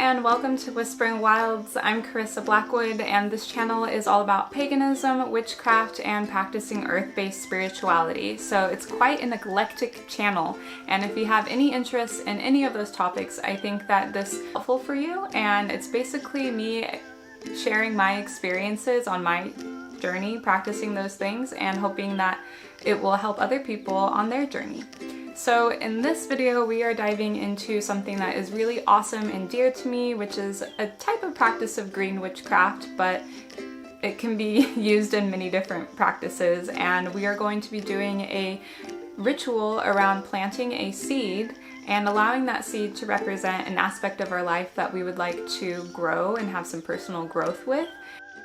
and welcome to Whispering Wilds. I'm Carissa Blackwood, and this channel is all about paganism, witchcraft, and practicing earth-based spirituality. So it's quite an eclectic channel, and if you have any interest in any of those topics, I think that this is helpful for you. And it's basically me sharing my experiences on my journey practicing those things and hoping that it will help other people on their journey. So in this video, we are diving into something that is really awesome and dear to me, which is a type of practice of green witchcraft, but it can be used in many different practices. And we are going to be doing a ritual around planting a seed and allowing that seed to represent an aspect of our life that we would like to grow and have some personal growth with.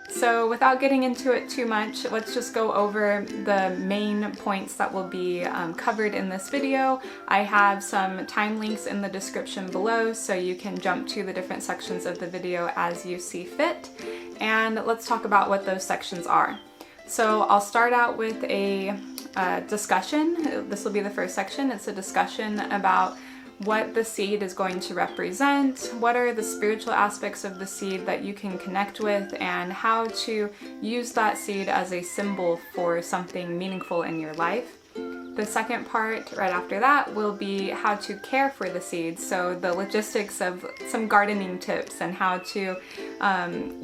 So without getting into it too much, let's just go over the main points that will be covered in this video. I have some time links in the description below so you can jump to the different sections of the video as you see fit. And let's talk about what those sections are. So I'll start out with a discussion. This will be the first section. It's a discussion about what the seed is going to represent, what are the spiritual aspects of the seed that you can connect with, and how to use that seed as a symbol for something meaningful in your life. The second part, right after that, will be how to care for the seed, so the logistics of some gardening tips and how to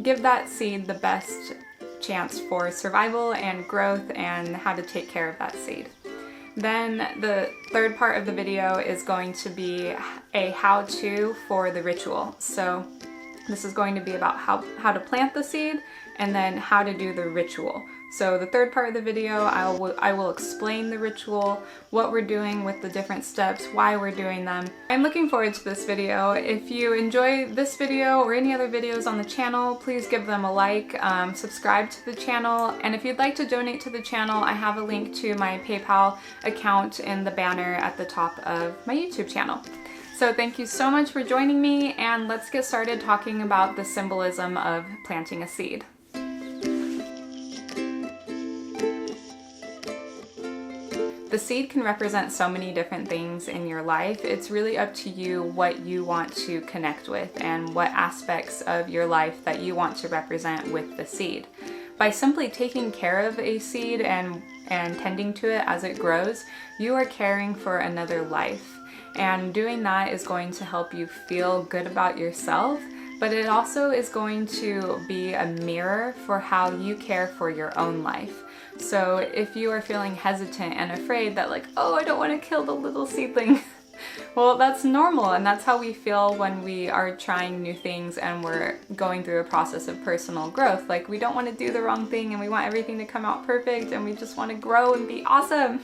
give that seed the best chance for survival and growth and how to take care of that seed. Then the third part of the video is going to be a how-to for the ritual. So this is going to be about how to plant the seed and then how to do the ritual. So the third part of the video, I will explain the ritual, what we're doing with the different steps, why we're doing them. I'm looking forward to this video. If you enjoy this video or any other videos on the channel, please give them a like, subscribe to the channel, and if you'd like to donate to the channel, I have a link to my PayPal account in the banner at the top of my YouTube channel. So thank you so much for joining me, and let's get started talking about the symbolism of planting a seed. The seed can represent so many different things in your life. It's really up to you what you want to connect with and what aspects of your life that you want to represent with the seed. By simply taking care of a seed and tending to it as it grows, you are caring for another life. And doing that is going to help you feel good about yourself, but it also is going to be a mirror for how you care for your own life. So if you are feeling hesitant and afraid that like, oh, I don't want to kill the little seedling, well, that's normal, and that's how we feel when we are trying new things and we're going through a process of personal growth. Like, we don't want to do the wrong thing and we want everything to come out perfect and we just want to grow and be awesome,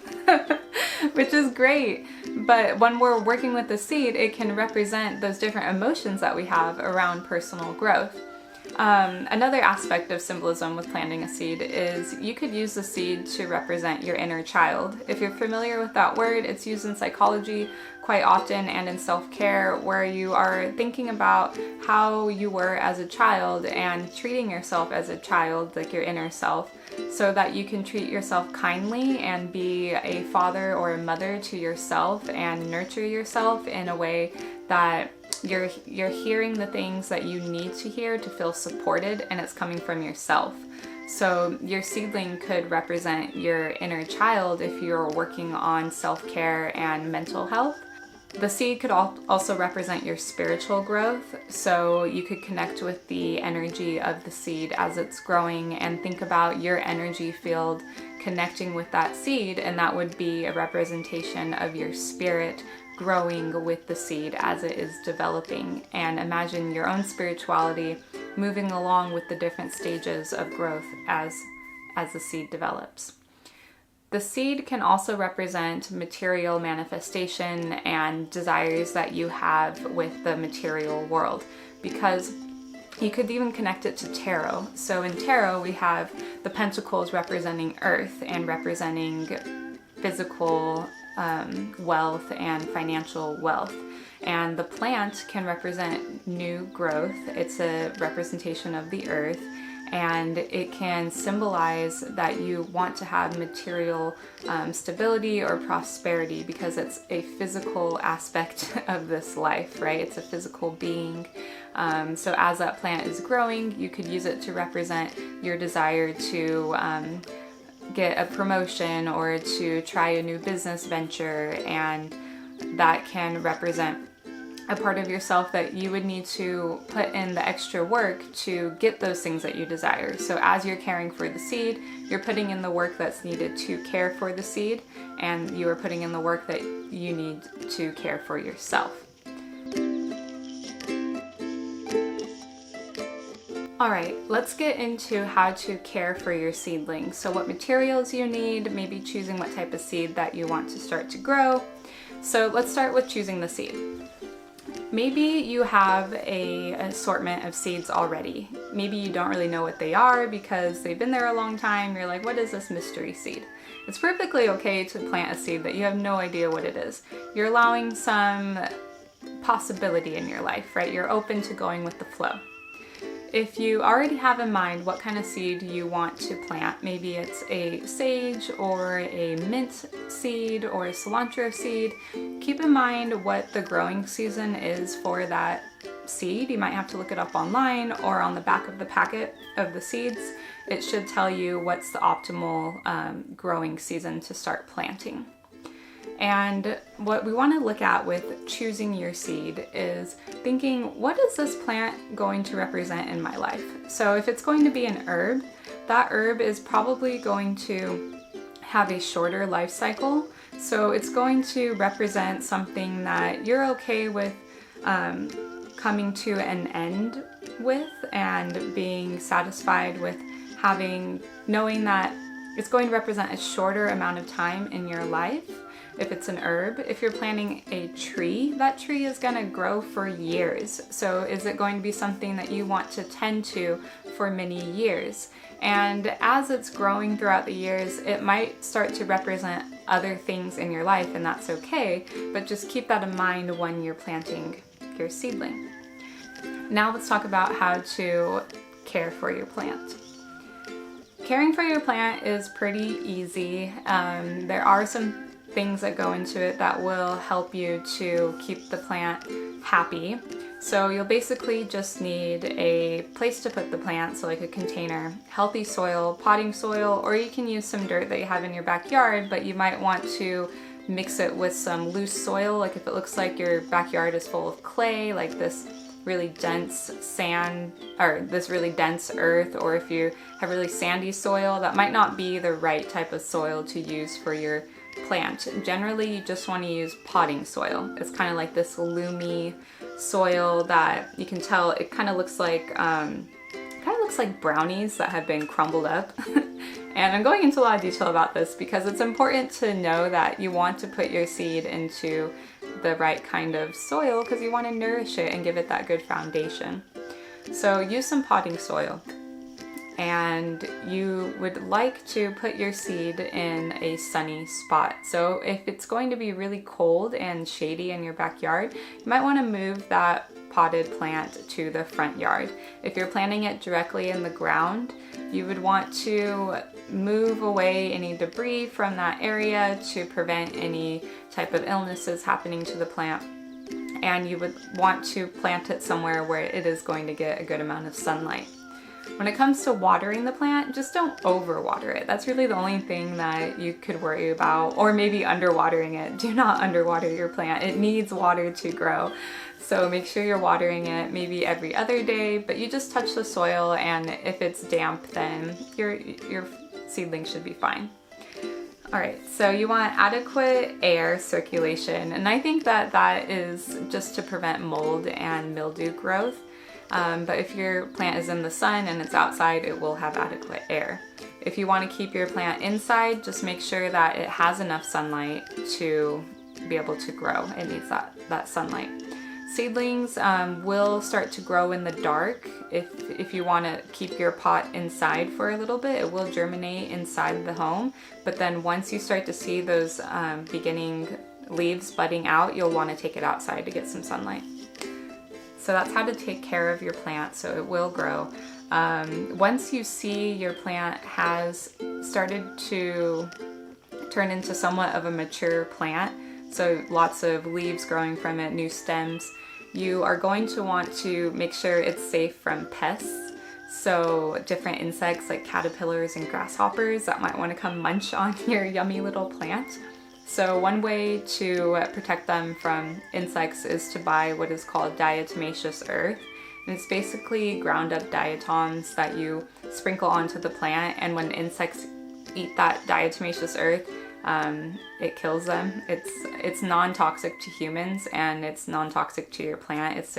which is great. But when we're working with the seed, it can represent those different emotions that we have around personal growth. Another aspect of symbolism with planting a seed is you could use the seed to represent your inner child. If you're familiar with that word, it's used in psychology quite often and in self-care, where you are thinking about how you were as a child and treating yourself as a child, like your inner self, so that you can treat yourself kindly and be a father or a mother to yourself and nurture yourself in a way that you're hearing the things that you need to hear to feel supported, and it's coming from yourself. So your seedling could represent your inner child if you're working on self-care and mental health. The seed could also represent your spiritual growth, so you could connect with the energy of the seed as it's growing and think about your energy field connecting with that seed, and that would be a representation of your spirit growing with the seed as it is developing. And imagine your own spirituality moving along with the different stages of growth as the seed develops. The seed can also represent material manifestation and desires that you have with the material world, because you could even connect it to tarot. So in tarot, we have the pentacles representing earth and representing physical wealth and financial wealth. And the plant can represent new growth. It's a representation of the earth. and it can symbolize that you want to have material stability or prosperity, because it's a physical aspect of this life, right? It's a physical being. So as that plant is growing, you could use it to represent your desire to get a promotion or to try a new business venture, and that can represent a part of yourself that you would need to put in the extra work to get those things that you desire. So as you're caring for the seed, you're putting in the work that's needed to care for the seed, and you are putting in the work that you need to care for yourself. All right, let's get into how to care for your seedlings. So what materials you need, maybe choosing what type of seed that you want to start to grow. So let's start with choosing the seed. Maybe you have an assortment of seeds already. Maybe you don't really know what they are because they've been there a long time. You're like, what is this mystery seed? It's perfectly okay to plant a seed that you have no idea what it is. You're allowing some possibility in your life, right? You're open to going with the flow. If you already have in mind what kind of seed you want to plant, maybe it's a sage or a mint seed or a cilantro seed, keep in mind what the growing season is for that seed. You might have to look it up online or on the back of the packet of the seeds. It should tell you what's the optimal growing season to start planting. And what we want to look at with choosing your seed is thinking, what is this plant going to represent in my life? So if it's going to be an herb, that herb is probably going to have a shorter life cycle. So it's going to represent something that you're okay with coming to an end with, and being satisfied with knowing that it's going to represent a shorter amount of time in your life. If it's an herb, if you're planting a tree, that tree is going to grow for years. So is it going to be something that you want to tend to for many years? And as it's growing throughout the years, it might start to represent other things in your life, and that's okay, but just keep that in mind when you're planting your seedling. Now let's talk about how to care for your plant. Caring for your plant is pretty easy. There are some things that go into it that will help you to keep the plant happy. So you'll basically just need a place to put the plant, so like a container, healthy soil, potting soil, or you can use some dirt that you have in your backyard, but you might want to mix it with some loose soil. Like if it looks like your backyard is full of clay, like this really dense sand or this really dense earth, or if you have really sandy soil, that might not be the right type of soil to use for your plant. Generally, you just want to use potting soil. It's kind of like this loomy soil that you can tell it kind of looks like brownies that have been crumbled up. And I'm going into a lot of detail about this because it's important to know that you want to put your seed into the right kind of soil because you want to nourish it and give it that good foundation. So use some potting soil. And you would like to put your seed in a sunny spot. So if it's going to be really cold and shady in your backyard, you might want to move that potted plant to the front yard. If you're planting it directly in the ground, you would want to move away any debris from that area to prevent any type of illnesses happening to the plant. And you would want to plant it somewhere where it is going to get a good amount of sunlight. When it comes to watering the plant, just don't overwater it. That's really the only thing that you could worry about, or maybe underwatering it. Do not underwater your plant. It needs water to grow. So make sure you're watering it maybe every other day, but you just touch the soil, and if it's damp, then your seedling should be fine. All right, so you want adequate air circulation, and I think that is just to prevent mold and mildew growth. But if your plant is in the sun and it's outside, it will have adequate air. If you want to keep your plant inside, just make sure that it has enough sunlight to be able to grow. It needs that sunlight. Seedlings will start to grow in the dark. If you want to keep your pot inside for a little bit, it will germinate inside the home. But then once you start to see those beginning leaves budding out, you'll want to take it outside to get some sunlight. So that's how to take care of your plant so it will grow. Once you see your plant has started to turn into somewhat of a mature plant, so lots of leaves growing from it, new stems, you are going to want to make sure it's safe from pests. So different insects like caterpillars and grasshoppers that might want to come munch on your yummy little plant. So one way to protect them from insects is to buy what is called diatomaceous earth. And it's basically ground up diatoms that you sprinkle onto the plant, and when insects eat that diatomaceous earth, it kills them. It's non-toxic to humans and it's non-toxic to your plant. It's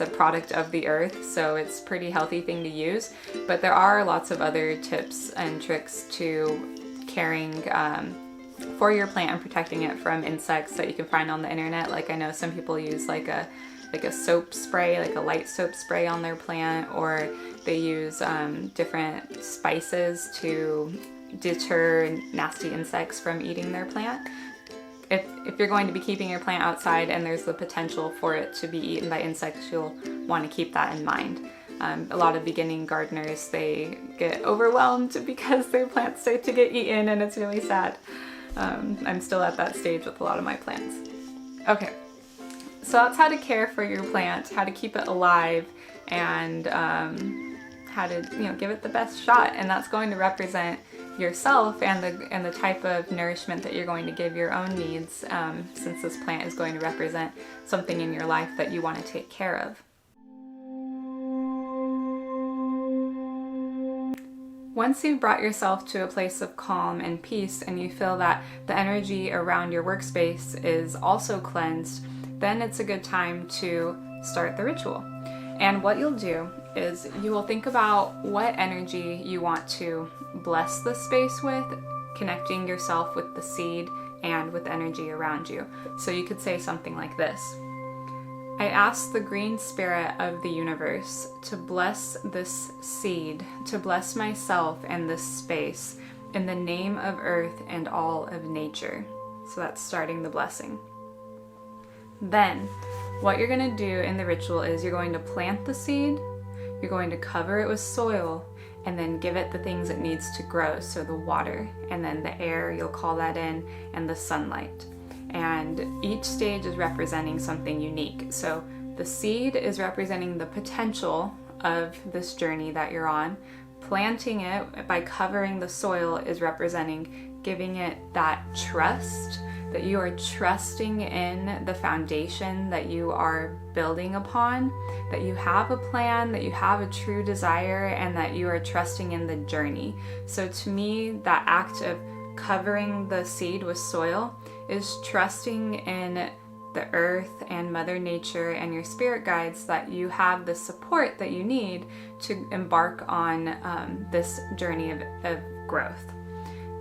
a product of the earth, so it's a pretty healthy thing to use. But there are lots of other tips and tricks to caring for your plant and protecting it from insects that you can find on the internet. Like I know some people use like a soap spray, like a light soap spray on their plant, or they use different spices to deter nasty insects from eating their plant. If you're going to be keeping your plant outside and there's the potential for it to be eaten by insects, you'll want to keep that in mind. A lot of beginning gardeners, they get overwhelmed because their plants start to get eaten, and it's really sad. I'm still at that stage with a lot of my plants. Okay, so that's how to care for your plant, how to keep it alive, and how to give it the best shot. And that's going to represent yourself and the type of nourishment that you're going to give your own needs, since this plant is going to represent something in your life that you want to take care of. Once you've brought yourself to a place of calm and peace, and you feel that the energy around your workspace is also cleansed, then it's a good time to start the ritual. And what you'll do is you will think about what energy you want to bless the space with, connecting yourself with the seed and with energy around you. So you could say something like this: I ask the green spirit of the universe to bless this seed, to bless myself and this space, in the name of earth and all of nature. So that's starting the blessing. Then, what you're going to do in the ritual is you're going to plant the seed, you're going to cover it with soil, and then give it the things it needs to grow, so the water, and then the air, you'll call that in, and the sunlight. And each stage is representing something unique. So the seed is representing the potential of this journey that you're on. Planting it by covering the soil is representing giving it that trust, that you are trusting in the foundation that you are building upon, that you have a plan, that you have a true desire, and that you are trusting in the journey. So to me, that act of covering the seed with soil is trusting in the earth and Mother Nature and your spirit guides, that you have the support that you need to embark on this journey of growth.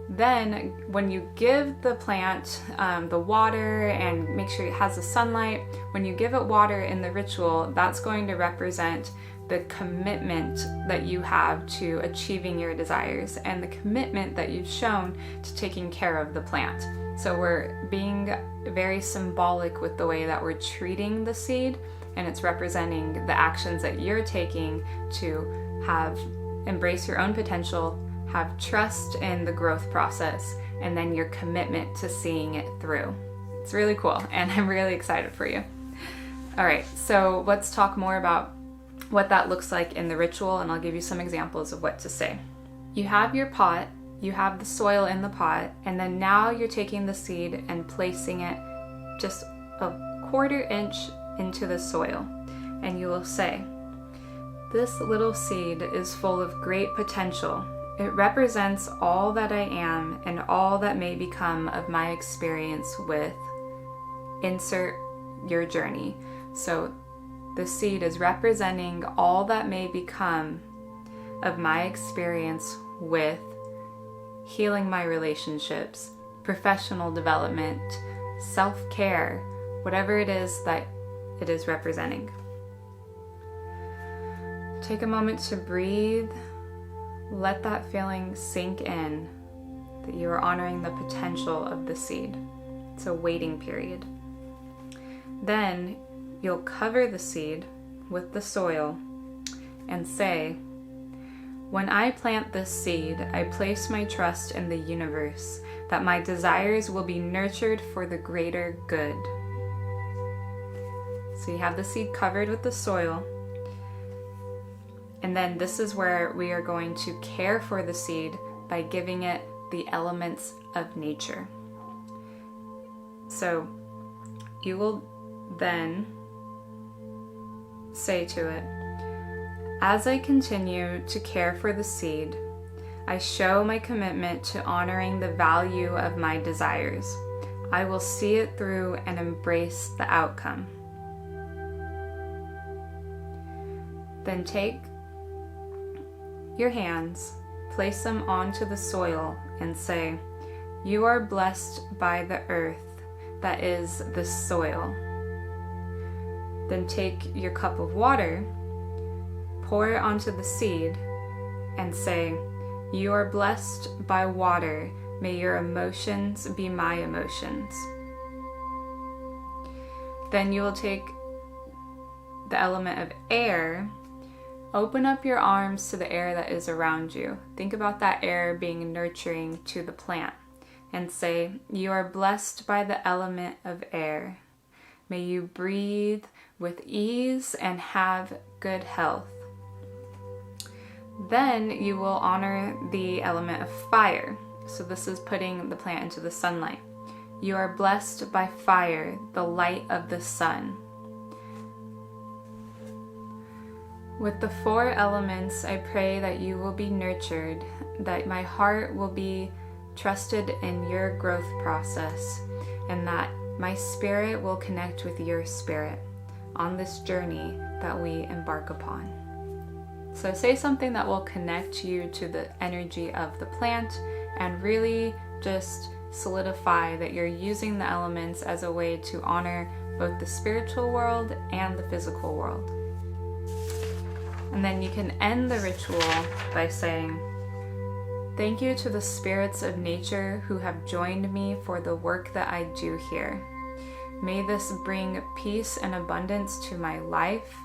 Then when you give the plant the water and make sure it has the sunlight, when you give it water in the ritual, that's going to represent the commitment that you have to achieving your desires and the commitment that you've shown to taking care of the plant. So we're being very symbolic with the way that we're treating the seed, and it's representing the actions that you're taking to embrace your own potential, have trust in the growth process, and then your commitment to seeing it through. It's really cool, and I'm really excited for you. All right, so let's talk more about what that looks like in the ritual, and I'll give you some examples of what to say. You have your pot, you have the soil in the pot, and then now you're taking the seed and placing it just a 1/4 inch into the soil, and you will say, "This little seed is full of great potential. It represents all that I am and all that may become of my experience with," insert your journey. So the seed is representing all that may become of my experience with healing my relationships, professional development, self-care, whatever it is that it is representing. Take a moment to breathe. Let that feeling sink in, that you are honoring the potential of the seed. It's a waiting period. Then you'll cover the seed with the soil and say, "When I plant this seed, I place my trust in the universe that my desires will be nurtured for the greater good." So you have the seed covered with the soil. And then this is where we are going to care for the seed by giving it the elements of nature. So you will then say to it, "As I continue to care for the seed, I show my commitment to honoring the value of my desires. I will see it through and embrace the outcome." Then take your hands, place them onto the soil, and say, "You are blessed by the earth that is the soil." Then take your cup of water, pour it onto the seed, and say, "You are blessed by water. May your emotions be my emotions." Then you will take the element of air. Open up your arms to the air that is around you. Think about that air being nurturing to the plant and say, "You are blessed by the element of air. May you breathe with ease and have good health." Then you will honor the element of fire. So this is putting the plant into the sunlight. "You are blessed by fire, the light of the sun." With the 4 elements, I pray that you will be nurtured, that my heart will be trusted in your growth process, and that my spirit will connect with your spirit on this journey that we embark upon. So say something that will connect you to the energy of the plant and really just solidify that you're using the elements as a way to honor both the spiritual world and the physical world. And then you can end the ritual by saying, "Thank you to the spirits of nature who have joined me for the work that I do here. May this bring peace and abundance to my life.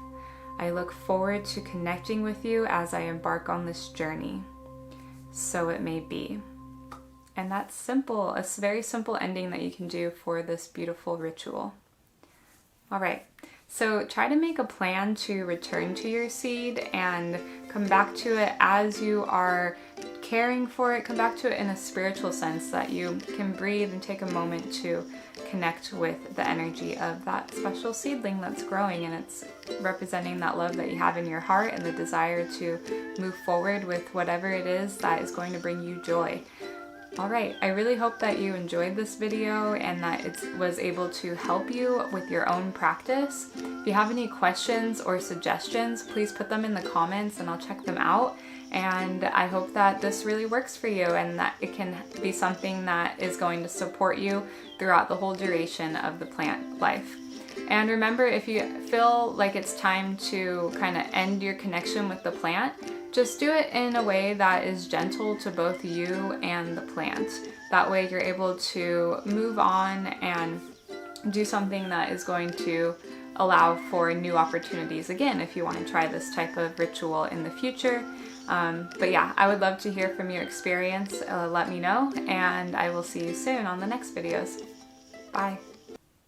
I look forward to connecting with you as I embark on this journey. So it may be." And that's simple. It's a very simple ending that you can do for this beautiful ritual. All right. So try to make a plan to return to your seed and come back to it as you are caring for it. Come back to it in a spiritual sense, that you can breathe and take a moment to connect with the energy of that special seedling that's growing, and it's representing that love that you have in your heart and the desire to move forward with whatever it is that is going to bring you joy. All right, I really hope that you enjoyed this video and that it was able to help you with your own practice. If you have any questions or suggestions, please put them in the comments and I'll check them out. And I hope that this really works for you and that it can be something that is going to support you throughout the whole duration of the plant life. And remember, if you feel like it's time to kind of end your connection with the plant, just do it in a way that is gentle to both you and the plant. That way you're able to move on and do something that is going to allow for new opportunities again if you want to try this type of ritual in the future. But yeah, I would love to hear from your experience. Let me know, and I will see you soon on the next videos. Bye.